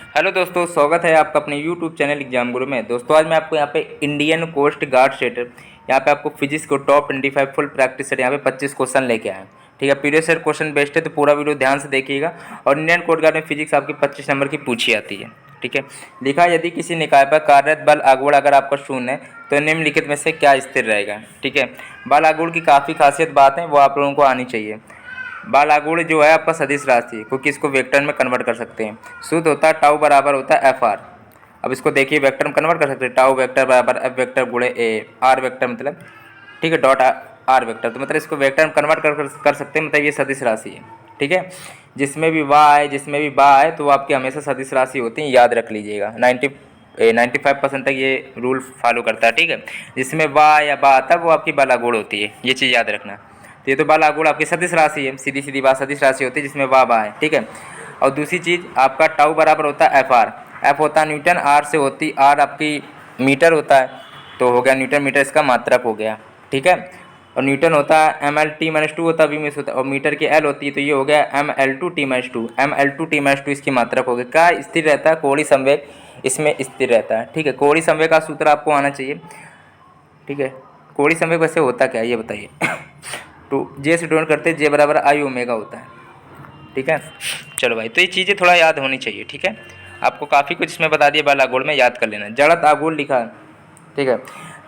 Hello दोस्तों, स्वागत है आपका अपने यूट्यूब चैनल एग्जाम गुरु में। दोस्तों आज मैं आपको यहाँ पे इंडियन कोस्ट गार्ड सेट, यहाँ पे आपको फिजिक्स को टॉप 25 फुल प्रैक्टिस सेट यहाँ पे 25 क्वेश्चन लेके आए हैं। ठीक है, प्रीवियस ईयर क्वेश्चन बेस्ड है तो पूरा वीडियो ध्यान से देखिएगा। और इंडियन कोस्ट गार्ड में फिजिक्स आपकी 25 नंबर की पूछी आती है। ठीक है, लिखा है यदि किसी निकाय पर कार्यरत बल आघूर्ण अगर आपका शून्य है तो निम्नलिखित में से क्या स्थिर रहेगा। ठीक है, बल आघूर्ण की काफ़ी खासियत बात है, वो आप लोगों को आनी चाहिए। बल आघूर्ण जो है आपका सदिश राशि, क्योंकि इसको वेक्टर में कन्वर्ट कर सकते हैं। सूत्र होता है टाउ बराबर होता है एफ आर। अब इसको देखिए वेक्टर में कन्वर्ट कर सकते हैं, टाउ वेक्टर बराबर एफ वेक्टर गुणे ए आर वेक्टर मतलब, ठीक है, डॉट आर वेक्टर। तो मतलब इसको वेक्टर में कन्वर्ट कर सकते हैं, मतलब ये सदिश राशि है। ठीक है, जिसमें भी वाह है जिसमें भी बा है तो वो आपकी हमेशा सदिश राशि होती है, याद रख लीजिएगा। 95% तक ये रूल फॉलो करता है। ठीक है, जिसमें वाह या बा आता है वो आपकी बल आघूर्ण होती है, ये चीज़ याद रखना। तो ये तो बल आघूर्ण आपकी सदिश राशि है, सीधी सीधी बात सदिश राशि होती है जिसमें वाह बा है। ठीक है, और दूसरी चीज़ आपका टाउ बराबर होता है एफ आर। एफ होता है न्यूटन, आर से होती आर आपकी मीटर होता है, तो हो गया न्यूटन मीटर, इसका मात्रक हो गया। ठीक है, और न्यूटन होता है M L T minus two होता है, वी में होता है, और मीटर की एल होती है, तो ये हो गया M L two T minus two. M L two T minus two इसकी मात्रक हो गई। क्या स्थिर रहता है? कोणीय संवेग इसमें स्थिर रहता है। ठीक है, कोणीय संवेग का सूत्र आपको आना चाहिए। ठीक है, कोणीय संवेग वैसे होता क्या है ये बताइए। तो जे से डोनेट करते जे बराबर आई ओमेगा होता है। ठीक है, चलो भाई, तो ये चीज़ें थोड़ा याद होनी चाहिए। ठीक है, आपको काफ़ी कुछ इसमें बता दिया, बल आघूर्ण में याद कर लेना। जड़त आघूर्ण लिखा है। ठीक है,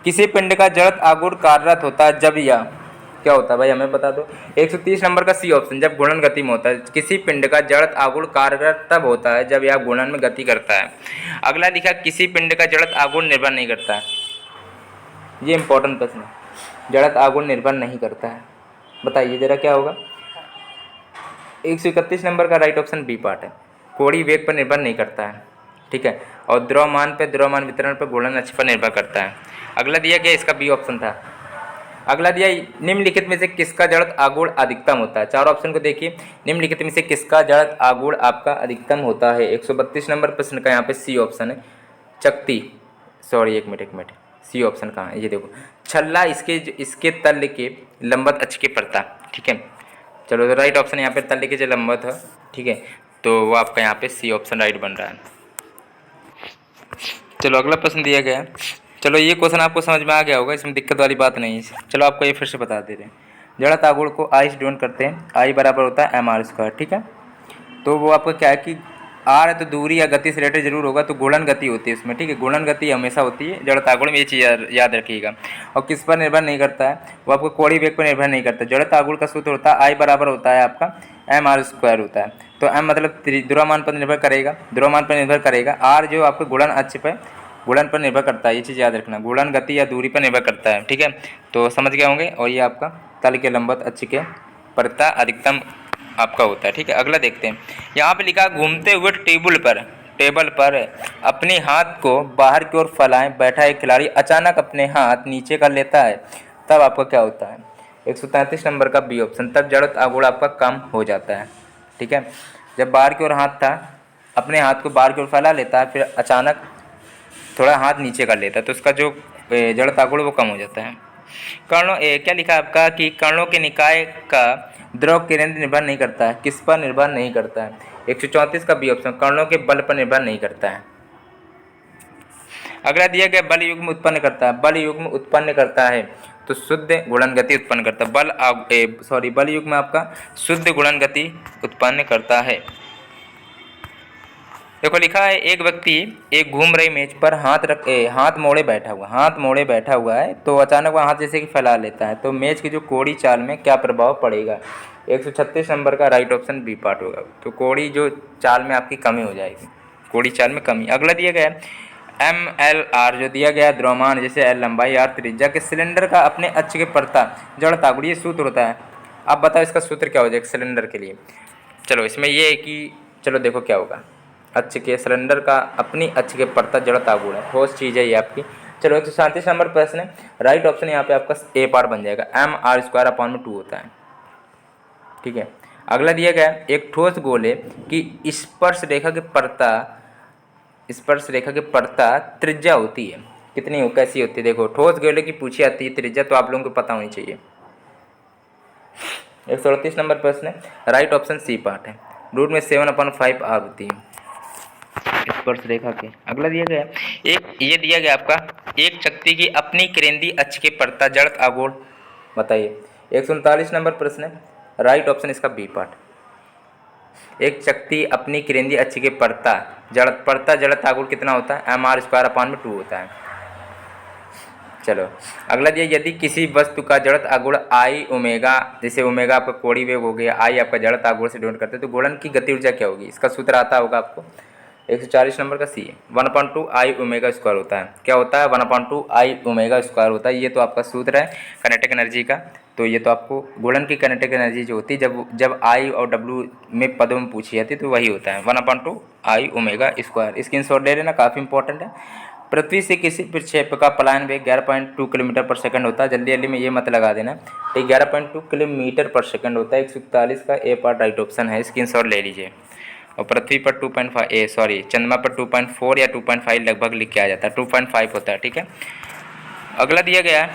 किसी पिंड का जड़त आघूर्ण कार्यरत होता है जब या क्या होता है भाई हमें बता दो। 130 नंबर का सी ऑप्शन, जब गुणन गति में होता है। किसी पिंड का जड़त आघूर्ण कार्यरत तब होता है जब यह गुणन में गति करता है। अगला लिखा किसी पिंड का जड़त आघूर्ण निर्भर नहीं करता है। ये इंपॉर्टेंट प्रश्न है, जड़त आघूर्ण निर्भर नहीं करता है, बताइए जरा क्या होगा। 131 नंबर का राइट ऑप्शन बी पार्ट है, कोणीय वेग पर निर्भर नहीं करता है। ठीक है, और द्रव्यमान पे द्रव्यमान वितरण पर गुणन अक्ष पर निर्भर करता है। अगला दिया गया इसका बी ऑप्शन था। अगला दिया निम्नलिखित में से किसका जड़त आघूर्ण अधिकतम होता है। चार ऑप्शन को देखिए, निम्नलिखित में से किसका जड़त आघूर्ण आपका अधिकतम होता है। 132 नंबर प्रश्न का यहाँ पे सी ऑप्शन है, चकती, सॉरी एक मिनट, सी ऑप्शन कहाँ है, ये देखो, छल्ला इसके तल के लंबवत अक्ष के प्रता। ठीक है, चलो तो राइट ऑप्शन यहाँ पे तल के जो लंबवत है। ठीक है, तो वो आपका यहाँ पे सी ऑप्शन राइट बन रहा है। चलो अगला प्रश्न दिया गया है। चलो ये क्वेश्चन आपको समझ में आ गया होगा, इसमें दिक्कत वाली बात नहीं है। चलो आपको ये फिर से बता दे रहे हैं। जड़त आघूर्ण को आई से डिनोट करते हैं, आई बराबर होता है एम आर स्क्वायर। ठीक है, तो वो आपका क्या है कि आर है तो दूरी या गति से रिलेटेड जरूर होगा, तो गुणन गति होती है इसमें। ठीक है, गुणन गति हमेशा होती है जड़त आघूर्ण में, ये चीज़ याद रखिएगा। और किस पर निर्भर नहीं करता है, वो आपको कोणीय वेग पर निर्भर नहीं करता। जड़त आघूर्ण का सूत्र होता है आई बराबर होता है आपका एम आर स्क्वायर होता है। तो एम मतलब द्रव्यमान पर निर्भर करेगा, द्रव्यमान पर निर्भर करेगा। आर जो आपको गुणन अक्ष पर गुणन पर निर्भर करता है, ये चीज़ याद रखना, गुणन गति या दूरी पर निर्भर करता है। ठीक है, तो समझ गए होंगे। और ये आपका तल के लंबवत अक्ष के प्रता अधिकतम आपका होता है। ठीक है, अगला देखते हैं। यहाँ पे लिखा घूमते हुए टेबल पर अपने हाथ को बाहर की ओर फैलाएं बैठा एक खिलाड़ी अचानक अपने हाथ नीचे कर लेता है, तब आपका क्या होता है। 133 नंबर का बी ऑप्शन, तब जड़त आघूर्ण आपका कम हो जाता है। ठीक है, जब बाहर की ओर हाथ था, अपने हाथ को बाहर की ओर फैला लेता है, फिर अचानक थोड़ा हाथ नीचे कर लेता है, तो उसका जो जड़त आघूर्ण वो कम हो जाता है। कर्णों क्या लिखा है आपका कि कर्णों के निकाय का द्रव केंद्र निर्भर नहीं करता है, किस पर निर्भर नहीं करता है। 134 का बी ऑप्शन, कर्णों के बल पर निर्भर नहीं करता है। अगला दिया गया बल युग्म उत्पन्न करता है, बल युग्म उत्पन्न करता है तो शुद्ध गुणन गति उत्पन्न करता है। बल युग्म आपका शुद्ध गुणन गति उत्पन्न करता है। देखो लिखा है एक व्यक्ति एक घूम रही मेज पर हाथ मोड़े बैठा हुआ है, तो अचानक वह हाथ जैसे कि फैला लेता है, तो मेज की जो कोड़ी चाल में क्या प्रभाव पड़ेगा। 136 नंबर का राइट ऑप्शन बी पार्ट होगा, तो कोड़ी जो चाल में आपकी कमी हो जाएगी, कोड़ी चाल में कमी। अगला दिया गया है एम एल आर, जो दिया गया द्रव्यमान जैसे एल लंबाई आर त्रिज्या के सिलेंडर का अपने अक्ष के प्रता जड़त आघूर्ण, ये सूत्र होता है। आप बताओ इसका सूत्र क्या हो जाएगा सिलेंडर के लिए। चलो इसमें ये है कि चलो देखो क्या होगा, अक्ष के सिलेंडर का अपनी अक्ष के प्रता जड़त आघूर्ण है, ठोस चीज़ है ये आपकी। चलो 137 नंबर प्रश्न है, राइट ऑप्शन यहाँ पे आपका ए पार्ट बन जाएगा, एम आर स्क्वायर अपॉन में 2 होता है। ठीक है, अगला दिया गया एक ठोस गोले की स्पर्श रेखा के प्रता त्रिज्या होती है, कितनी कैसी होती है। देखो ठोस गोले की पूछी आती है त्रिज्या, तो आप लोगों को पता होनी चाहिए। 138 नंबर प्रश्न है, राइट ऑप्शन सी पार्ट है, रूट में 7/5 आर होती है। स्पर्श रेखा के। अगला दिया गया एक, ये दिया गया आपका, एक शक्ति की अपनी केंद्रीय अक्ष के पड़ता जड़ आगोल बताइए। 139 नंबर प्रश्न है, राइट ऑप्शन इसका बी पार्ट। एक शक्ति अपनी केंद्रीय अक्ष के पड़ता जड़त्व आगोल कितना होता है, mr²/2 होता है। चलो अगला दिया, यदि किसी वस्तु का जड़त्व आगोल आई ओमेगा, जैसे ओमेगा आपका कोणीय वेग हो गया, आई आपका जड़त्व आगोल से डिनोट करते हैं, तो गोलन की गति ऊर्जा क्या होगी, इसका सूत्र आता होगा आपको। 140 नंबर का सी है, 1/2 आई ओमेगा स्क्वायर होता है। क्या होता है, 1/2 आई ओमेगा स्क्वायर होता है। ये तो आपका सूत्र है काइनेटिक एनर्जी का। तो ये तो आपको गोलन की काइनेटिक एनर्जी जो होती है जब आई और डब्ल्यू में पदों में पूछी जाती है तो वही होता है 1/2 आई ओमेगा स्क्वायर। स्क्रीनशॉट ले लेना, काफ़ी इंपॉर्टेंट है। पृथ्वी से किसी प्रक्षेप का पलायन वेग 11.2 किलोमीटर पर सेकंड होता है। जल्दी जल्दी में ये मत लगा देना, ठीक, 11.2 किलोमीटर पर सेकंड होता है। 141 का ए पार्ट राइट ऑप्शन है, स्क्रीनशॉट ले लीजिए। और पृथ्वी पर 2.5 चंद्रमा पर 2.4 या 2.5 लगभग लिख के आ जाता है, 2.5 होता है, ठीक है। अगला दिया गया है,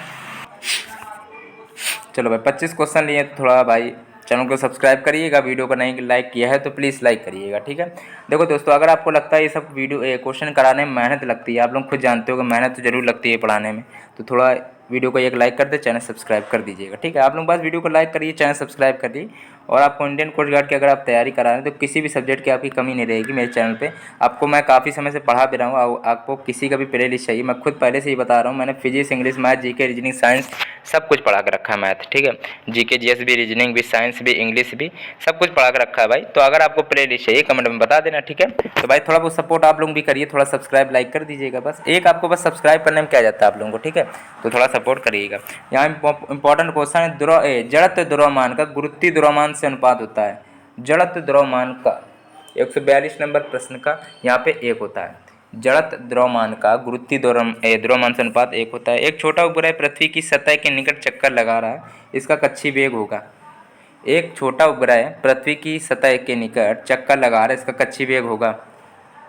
चलो भाई 25 क्वेश्चन लिए, थोड़ा भाई चैनल को सब्सक्राइब करिएगा, वीडियो को नहीं लाइक किया है तो प्लीज़ लाइक करिएगा, ठीक है। देखो दोस्तों, अगर आपको लगता है ये सब वीडियो क्वेश्चन कराने में मेहनत लगती है, आप लोग खुद जानते हो कि मेहनत तो जरूर लगती है पढ़ाने में, तो थोड़ा वीडियो को एक लाइक कर दे, चैनल सब्सक्राइब कर दीजिएगा, ठीक है। आप लोग बस वीडियो को लाइक करिए, चैनल सब्सक्राइब करिए। और आपको इंडियन कोस्ट गार्ड की अगर आप तैयारी करा रहे हैं तो किसी भी सब्जेक्ट की आपकी कमी नहीं रहेगी मेरे चैनल पे। आपको मैं काफ़ी समय से पढ़ा भी रहा हूँ, आपको किसी का भी प्ले लिस्ट चाहिए, मैं खुद पहले से ही बता रहा हूँ, मैंने physics, English, math, GK, reasoning, science सब कुछ पढ़ा कर रखा है, मैथ, ठीक है, जीके, जीएस भी, रीजनिंग भी, साइंस भी, इंग्लिश भी, सब कुछ पढ़ा कर रखा है भाई। तो अगर आपको प्ले लिस्ट चाहिए कमेंट में बता देना, ठीक है। तो भाई थोड़ा बहुत सपोर्ट आप लोग भी करिए, थोड़ा सब्सक्राइब लाइक कर दीजिएगा, बस एक आपको बस सब्सक्राइब करने में क्या जाता है आप लोगों को, ठीक है। तो थोड़ा सपोर्ट करिएगा। यहाँ इंपॉर्टेंट क्वेश्चन है, जड़त्व द्रव्यमान का गुरुत्वीय द्रव्यमान से अनुपात होता है। जड़त्व द्रव्यमान का 142 नंबर प्रश्न का यहाँ पे 1 होता है। जड़त्व द्रव्यमान का गुरुत्वीय द्रव्यमान से अनुपात 1 होता है। एक छोटा उपग्रह पृथ्वी की सतह के निकट चक्कर लगा रहा है, इसका कक्षीय वेग होगा। एक छोटा उपग्रह पृथ्वी की सतह के निकट चक्कर लगा रहा है, इसका कक्षीय वेग होगा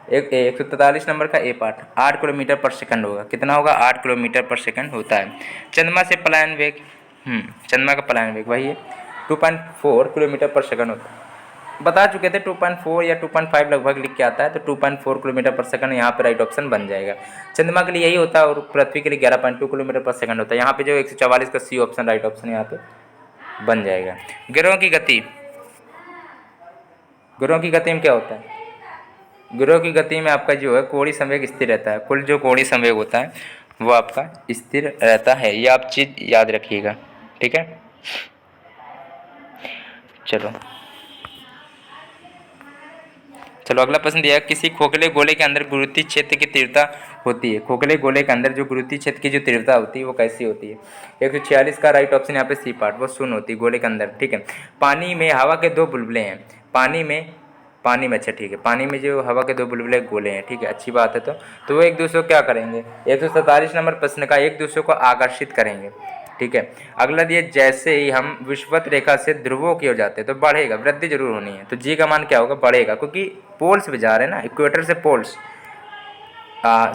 143 नंबर का ए पार्ट 8 किलोमीटर पर सेकंड होगा। कितना होगा, 8 किलोमीटर पर सेकंड होता है। चंद्रमा से पलायन वेग, चंद्रमा का पलायन वेग वही है 2.4 किलोमीटर पर सेकंड होता है। बता चुके थे 2.4 या 2.5 लगभग लिख के आता है, तो 2.4 किलोमीटर पर सेकंड यहाँ पे राइट ऑप्शन बन जाएगा। चंद्रमा के लिए यही होता है और पृथ्वी के लिए 11.2 किलोमीटर पर सेकंड होता है। यहाँ पे जो 144 का सी ऑप्शन राइट ऑप्शन यहाँ पे बन जाएगा। ग्रहों की गति, ग्रहों की गति में क्या होता है, ग्रहों की गति में आपका जो है कोणीय संवेग स्थिर रहता है। कुल जो कोणीय संवेग होता है वो आपका स्थिर रहता है, ये आप चीज़ याद रखिएगा, ठीक है। चलो अगला प्रश्न दिया है, किसी खोखले गोले के अंदर गुरुत्वीय क्षेत्र की तीव्रता होती है। खोखले गोले के अंदर जो गुरुत्वीय क्षेत्र की जो तीव्रता होती है वो कैसी होती है। 146 का राइट ऑप्शन यहाँ पे सी पार्ट, वो शून्य होती है गोले के अंदर, ठीक है। पानी में हवा के 2 बुलबुले हैं, पानी में अच्छा ठीक है, पानी में जो हवा के 2 बुलबुले गोले हैं, ठीक है, अच्छी बात है। तो वो एक दूसरे को क्या करेंगे, 147 नंबर प्रश्न का, एक दूसरे को आकर्षित करेंगे, ठीक है। अगला दिया, जैसे ही हम विषुवत रेखा से ध्रुवों की ओर जाते हैं तो बढ़ेगा, वृद्धि जरूर होनी है, तो जी का मान क्या होगा, बढ़ेगा, क्योंकि पोल्स पे जा रहे हैं ना, इक्वेटर से पोल्स,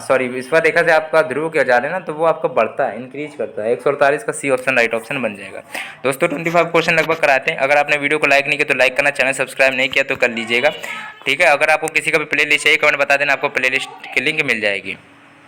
सॉरी विषुवत रेखा से आपका ध्रुव की ओर जा रहे हैं ना, तो वो आपका बढ़ता है, इंक्रीज करता है। 148 का सी ऑप्शन राइट ऑप्शन बन जाएगा। दोस्तों 25 क्वेश्चन लगभग कराते हैं। अगर आपने वीडियो को लाइक नहीं किया तो लाइक करना, चैनल सब्सक्राइब नहीं किया तो कर लीजिएगा, ठीक है। अगर आपको किसी का भी प्ले लिस्ट चाहिए कमेंट बता देना, आपको प्ले लिस्ट की लिंक मिल जाएगी।